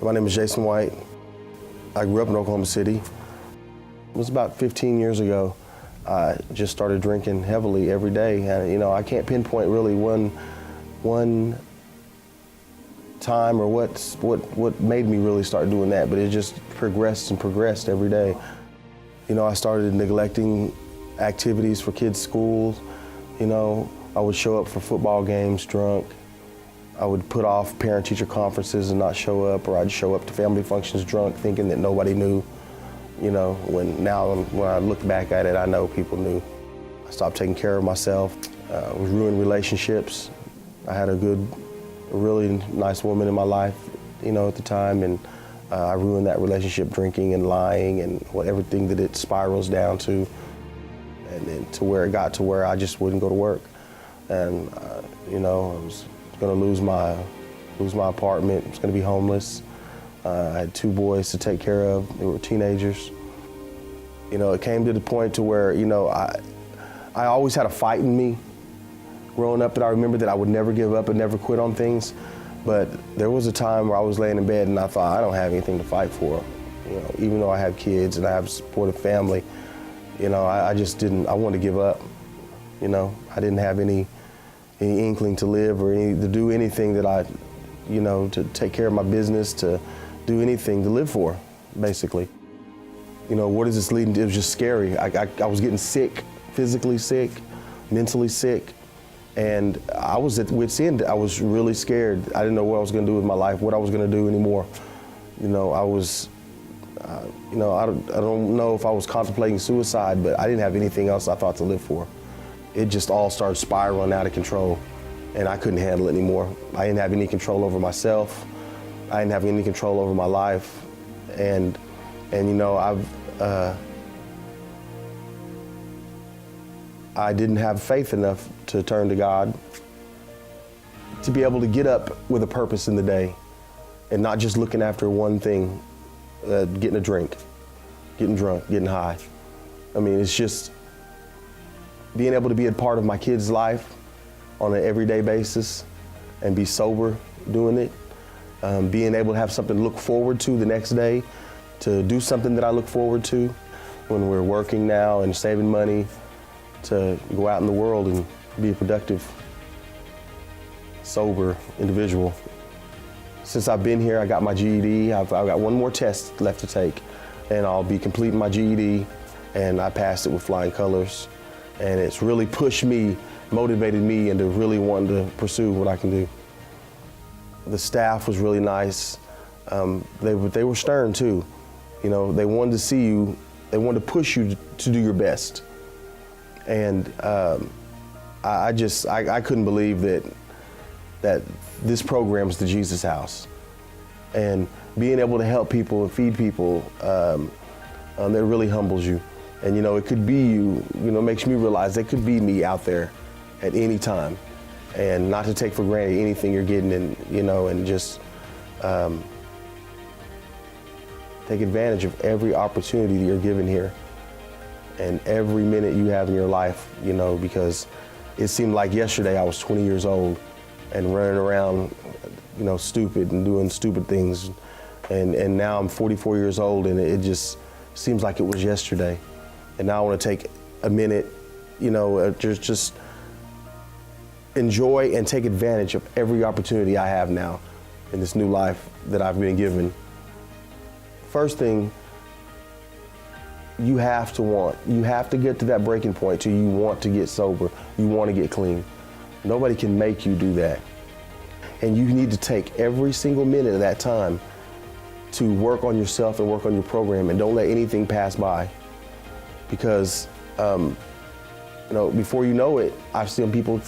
My name is Jason White. I grew up in Oklahoma City. It was about 15 years ago. I just started drinking heavily every day. And, I can't pinpoint really one time or what made me really start doing that, but it just progressed and progressed every day. I started neglecting activities for kids' schools. I would show up for football games drunk. I would put off parent-teacher conferences and not show up, or I'd show up to family functions drunk thinking that nobody knew. When I look back at it, I know people knew. I stopped taking care of myself. I was ruining relationships. I had a really nice woman in my life, at the time, and I ruined that relationship drinking and lying and everything that it spirals down to, and then to where it got to where I just wouldn't go to work. And, I was going to lose my apartment. I was going to be homeless. I had 2 boys to take care of. They were teenagers. It came to the point to where, I always had a fight in me growing up, that I remember that I would never give up and never quit on things. But there was a time where I was laying in bed and I thought, I don't have anything to fight for. Even though I have kids and I have a supportive family, I just didn't, I wanted to give up. I didn't have any inkling to live or to do anything that to take care of my business, to do anything to live for, basically. What is this leading to? It was just scary. I was getting sick, physically sick, mentally sick, and I was at wit's end. I was really scared. I didn't know what I was going to do with my life, what I was going to do anymore. I was, I don't know if I was contemplating suicide, but I didn't have anything else I thought to live for. It just all started spiraling out of control, and I couldn't handle it anymore. I didn't have any control over myself. I didn't have any control over my life, and I didn't have faith enough to turn to God, to be able to get up with a purpose in the day, and not just looking after one thing, getting a drink, getting drunk, getting high. It's just being able to be a part of my kid's life on an everyday basis and be sober doing it, being able to have something to look forward to the next day, to do something that I look forward to when we're working now and saving money, to go out in the world and be a productive, sober individual. Since I've been here, I got my GED. I've got one more test left to take, and I'll be completing my GED, and I passed it with flying colors. And it's really pushed me, motivated me into really wanting to pursue what I can do. The staff was really nice. They were stern too. They wanted to see you, they wanted to push you to do your best. And I couldn't believe that this program is the Jesus House. And being able to help people and feed people, that really humbles you. And it could be you, makes me realize it could be me out there at any time, and not to take for granted anything you're getting, and just take advantage of every opportunity that you're given here and every minute you have in your life, because it seemed like yesterday I was 20 years old and running around, stupid and doing stupid things. And now I'm 44 years old, and it just seems like it was yesterday. And now I want to take a minute, just enjoy and take advantage of every opportunity I have now in this new life that I've been given. First thing, you have to get to that breaking point till you want to get sober, you want to get clean. Nobody can make you do that. And you need to take every single minute of that time to work on yourself and work on your program, and don't let anything pass by. Because, before you know it, I've seen people,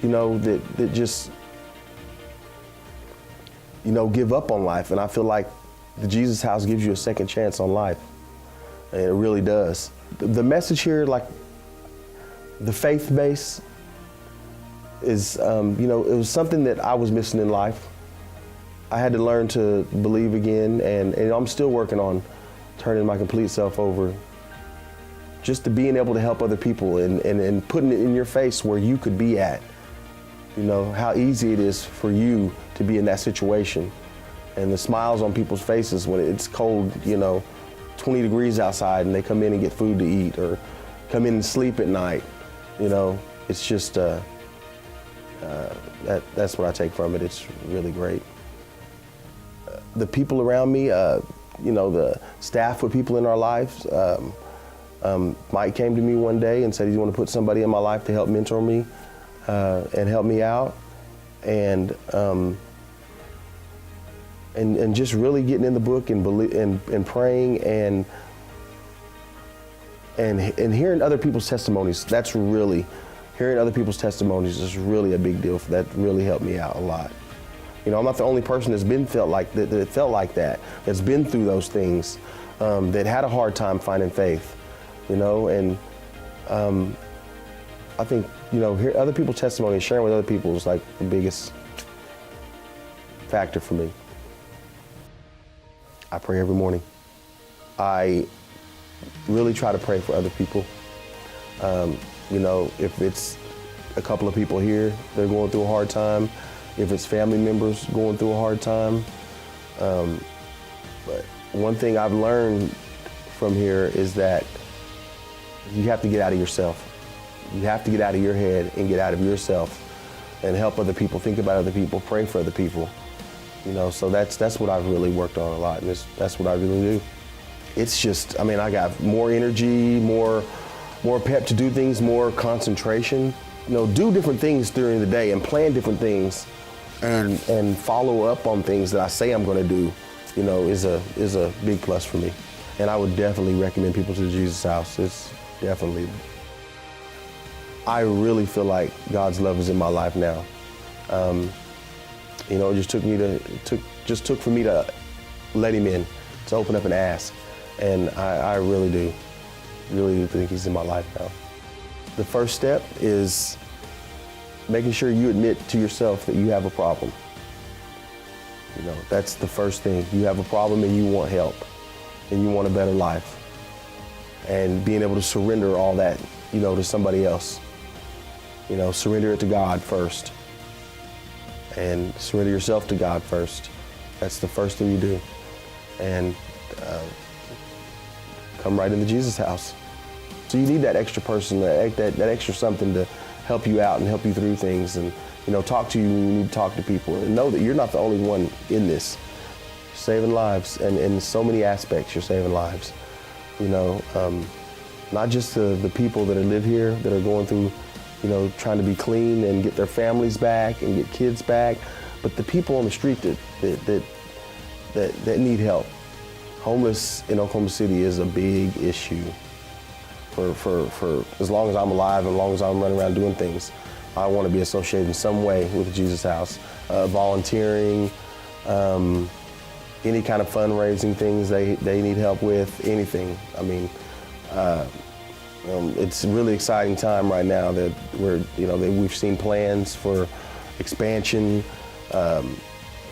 that just, give up on life. And I feel like the Jesus House gives you a second chance on life. And it really does. The message here, like the faith base, is, it was something that I was missing in life. I had to learn to believe again, and I'm still working on turning my complete self over. Just to being able to help other people and putting it in your face where you could be at. How easy it is for you to be in that situation. and the smiles on people's faces when it's cold, 20 degrees outside, and they come in and get food to eat, or come in and sleep at night. It's just, that's what I take from it. It's really great. The people around me, the staff with people in our lives. Mike came to me one day and said he wanted to put somebody in my life to help mentor me and help me out. And just really getting in the book and praying and hearing other people's testimonies. Hearing other people's testimonies is really a big deal. That really helped me out a lot. I'm not the only person that's felt like that, that's been through those things, that had a hard time finding faith, and I think, hear other people's testimonies, sharing with other people is like the biggest factor for me. I pray every morning. I really try to pray for other people. If it's a couple of people here, they're going through a hard time, if it's family members going through a hard time. But one thing I've learned from here is that you have to get out of yourself. You have to get out of your head and get out of yourself and help other people, think about other people, pray for other people. So that's what I've really worked on a lot, and that's what I really do. It's just, I got more energy, more pep to do things, more concentration. Do different things during the day and plan different things, and follow up on things that I say I'm going to do, is a big plus for me. And I would definitely recommend people to the Jesus House. It's definitely. I really feel like God's love is in my life now. It just took for me to let him in, to open up and ask. And I really do think he's in my life now. The first step is making sure you admit to yourself that you have a problem. That's the first thing. You have a problem and you want help and you want a better life. And being able to surrender all that, to somebody else. Surrender it to God first. And surrender yourself to God first. That's the first thing you do. And come right in the Jesus House. So you need that extra person, that extra something to help you out and help you through things, and talk to you when you need to talk to people, and know that you're not the only one in this. You're saving lives, and in so many aspects you're saving lives. Not just the people that live here that are going through, trying to be clean and get their families back and get kids back, but the people on the street that need help. Homeless in Oklahoma City is a big issue. For as long as I'm alive and as long as I'm running around doing things, I want to be associated in some way with the Jesus House. Volunteering, any kind of fundraising things they need help with, anything. It's a really exciting time right now that we've seen plans for expansion,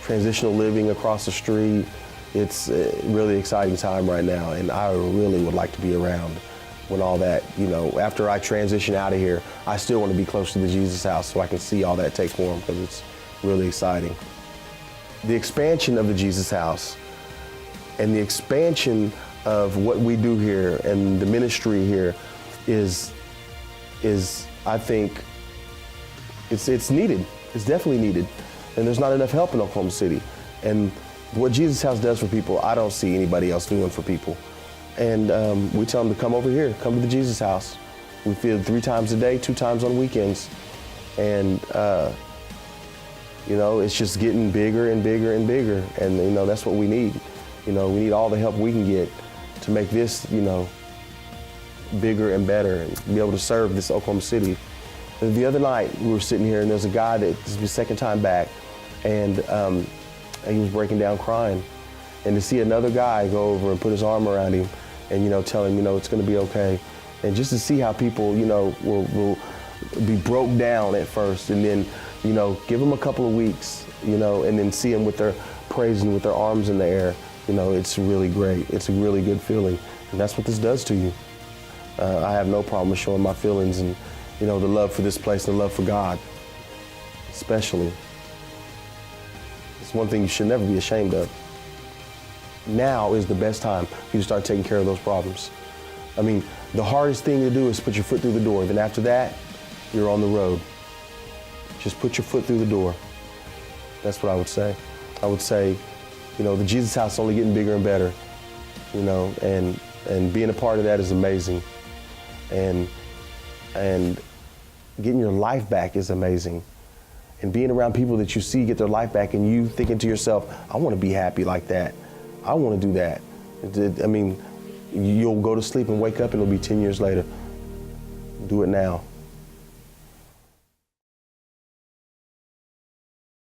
transitional living across the street. It's a really exciting time right now, and I really would like to be around when all that, after I transition out of here, I still want to be close to the Jesus House so I can see all that take form, because it's really exciting. The expansion of the Jesus House and the expansion of what we do here and the ministry here is I think, it's needed. It's definitely needed. And there's not enough help in Oklahoma City. And what Jesus House does for people, I don't see anybody else doing for people. And we tell them to come over here, come to the Jesus House. We feed 3 times a day, 2 times on weekends. And, it's just getting bigger and bigger and bigger. And, that's what we need. We need all the help we can get to make this, bigger and better and be able to serve this Oklahoma City. And the other night, we were sitting here and there's a guy that this is his second time back, and he was breaking down crying. And to see another guy go over and put his arm around him and, tell him, it's going to be okay. And just to see how people, will be broke down at first, and then, give them a couple of weeks, and then see them with their praising, with their arms in the air. It's really great. It's a really good feeling. And that's what this does to you. I have no problem with showing my feelings and, the love for this place and the love for God, especially. It's one thing you should never be ashamed of. Now is the best time for you to start taking care of those problems. I mean, the hardest thing to do is put your foot through the door. Then after that, you're on the road. Just put your foot through the door. That's what I would say. I would say, you know, the Jesus House is only getting bigger and better, you know, and being a part of that is amazing. And getting your life back is amazing. And being around people that you see get their life back and you thinking to yourself, I want to be happy like that. I want to do that. I mean, you'll go to sleep and wake up and it'll be 10 years later. Do it now.